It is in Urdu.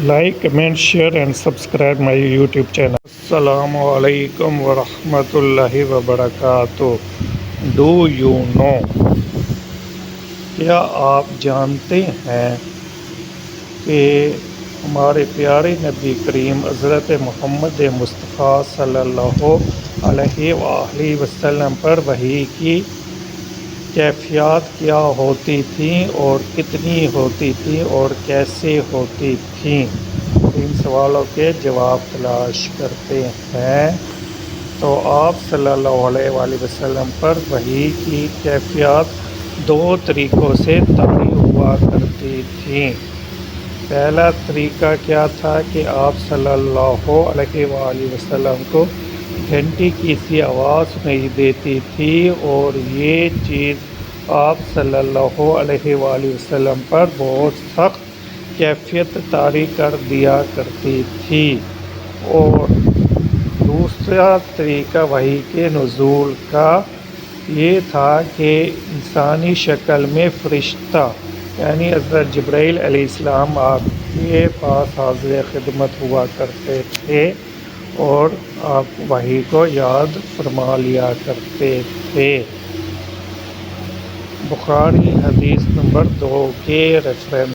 Like, comment, share and subscribe my YouTube channel. Assalamu alaikum wa rahmatullahi wa barakatuh. Do you know? کیا آپ جانتے ہیں کہ ہمارے پیارے نبی کریم حضرت محمد مصطفیٰ صلی اللہ علیہ وآلہ وسلم پر وحی کی کیفیات کیا ہوتی تھیں اور کتنی ہوتی تھیں اور کیسے ہوتی تھیں؟ ان سوالوں کے جواب تلاش کرتے ہیں۔ تو آپ صلی اللہ علیہ وآلہ وسلم پر وحی کی کیفیات دو طریقوں سے طاری ہوا کرتی تھیں۔ پہلا طریقہ کیا تھا کہ آپ صلی اللہ علیہ وآلہ وسلم کو گھنٹی کی سی آواز سنائی دیتی تھی اور یہ چیز آپ صلی اللہ علیہ وآلہ وسلم پر بہت سخت کیفیت طاری کر دیا کرتی تھی۔ اور دوسرا طریقہ وحی کے نزول کا یہ تھا کہ انسانی شکل میں فرشتہ یعنی حضرت جبرائیل علیہ السلام آپ کے پاس حاضر خدمت ہوا کرتے تھے اور آپ وحی کو یاد فرما لیا کرتے تھے۔ بخاری حدیث نمبر 2 کے ریفرنس